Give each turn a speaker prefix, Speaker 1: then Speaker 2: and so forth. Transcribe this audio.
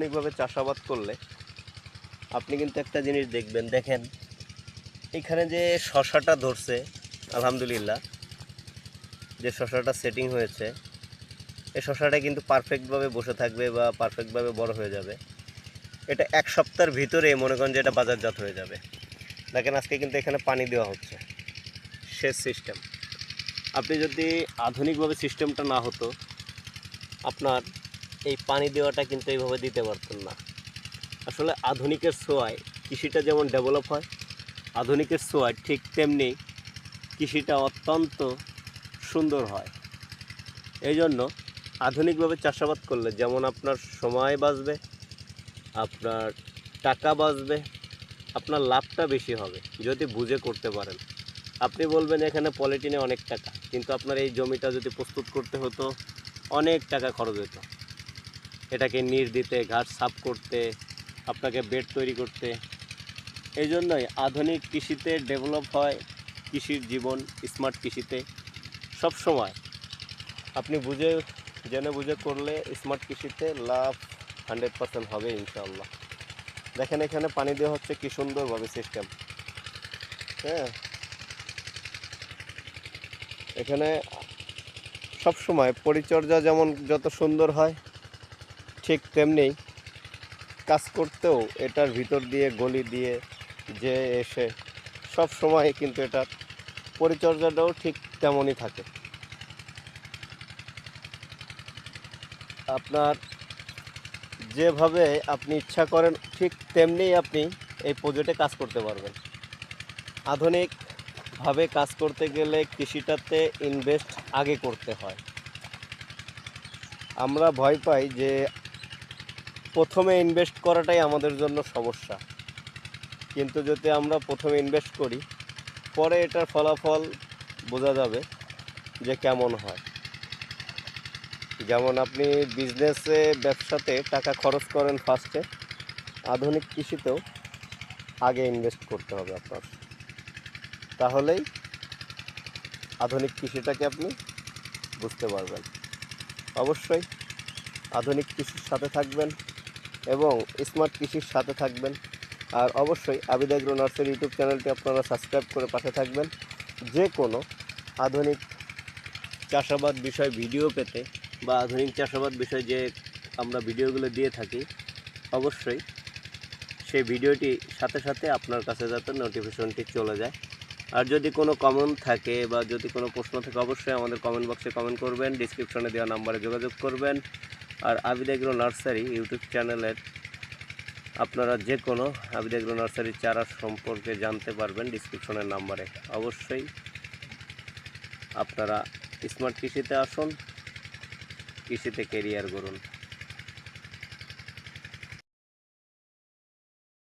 Speaker 1: আধুনিকভাবে চাষাবাদ করলে আপনি কিন্তু একটা জিনিস দেখবেন, দেখেন এখানে যে শশাটা ধরছে, আলহামদুলিল্লাহ যে শশাটা সেটিং হয়েছে, এই শশাটা কিন্তু পারফেক্টভাবে বসে থাকবে বা পারফেক্টভাবে বড় হয়ে যাবে। এটা এক সপ্তাহের ভিতরে মনে করেন যে এটা বাজারজাত হয়ে যাবে। দেখেন আজকে কিন্তু এখানে পানি দেওয়া হচ্ছে, সেচ সিস্টেম। আপনি যদি আধুনিকভাবে সিস্টেমটা না হতো, আপনার এই পানি দেওয়াটা কিন্তু এইভাবে দিতে পারতেন না। আসলে আধুনিকের ছোঁয়ায় কৃষিটা যেমন ডেভেলপ হয়, আধুনিকের ছোঁয়ায় ঠিক তেমনি কৃষিটা অত্যন্ত সুন্দর হয়। এই জন্য আধুনিকভাবে চাষাবাদ করলে যেমন আপনার সময় বাঁচবে, আপনার টাকা বাঁচবে, আপনার লাভটা বেশি হবে যদি বুঝে করতে পারেন। আপনি বলবেন এখানে পলিটিনে অনেক টাকা, কিন্তু আপনার এই জমিটা যদি প্রস্তুত করতে হতো অনেক টাকা খরচ হতো। এটাকে নিড় দিতে, ঘাস সাফ করতে, আপনাকে বেড তৈরি করতে। এই জন্যই আধুনিক কৃষিতে ডেভেলপ হয় কৃষির জীবন। স্মার্ট কৃষিতে সব সময় আপনি জেনে বুঝে করলে স্মার্ট কৃষিতে লাভ 100% হবে ইনশাআল্লাহ। দেখেন এখানে পানি দেওয়া হচ্ছে কি সুন্দরভাবে সিস্টেম। হ্যাঁ, এখানে সব সময় পরিচর্যা যেমন যত সুন্দর হয়, ঠিক তেমনি কাজ করতেও এটার ভিতর দিয়ে গলি দিয়ে যে এসে সব সময় কিন্তু এটার পরিচর্যাটাও ঠিক তেমনই থাকে। আপনার যেভাবে আপনি ইচ্ছা করেন ঠিক তেমনিই আপনি এই প্রজেক্টে কাজ করতে পারবেন। আধুনিকভাবে কাজ করতে গেলে কৃষিটাতে ইনভেস্ট আগে করতে হয়। আমরা ভয় পাই যে প্রথমে ইনভেস্ট করাটাই আমাদের জন্য সমস্যা, কিন্তু যদি আমরা প্রথমে ইনভেস্ট করি পরে এটার ফলাফল বোঝা যাবে যে কেমন হয়। যেমন আপনি বিজনেসে, ব্যবসাতে টাকা খরচ করেন ফার্স্টে, আধুনিক কৃষিতেও আগে ইনভেস্ট করতে হবে আপনার। তাহলেই আধুনিক কৃষিটাকে আপনি বুঝতে পারবেন। অবশ্যই আধুনিক কৃষির সাথে থাকবেন এবং স্মার্ট কৃষির সাথে থাকবেন। আর অবশ্যই আবিদ এগ্রো নার্সারি ইউটিউব চ্যানেলটি আপনারা সাবস্ক্রাইব করে পাশে থাকবেন। যে কোনো আধুনিক চাষাবাদ বিষয় ভিডিও পেতে বা আধুনিক চাষাবাদ বিষয় যে আমরা ভিডিওগুলো দিয়ে থাকি, অবশ্যই সেই ভিডিওটি সাথে সাথে আপনার কাছে যাতে নোটিফিকেশনটি চলে যায়। আর যদি কোনো কমেন্ট থাকে বা যদি কোনো প্রশ্ন থাকে, অবশ্যই আমাদের কমেন্ট বক্সে কমেন্ট করবেন, ডিসক্রিপশনে দেওয়া নাম্বারে যোগাযোগ করবেন। আর আবিদ এগ্রো নার্সারি ইউটিউব চ্যানেলের আপনারা যে কোনো আবিদ এগ্রো নার্সারির চারা সম্পর্কে জানতে পারবেন ডিসক্রিপশনের নাম্বারে। অবশ্যই আপনারা স্মার্ট কৃষিতে আসুন, কৃষিতে কেরিয়ার গড়ুন।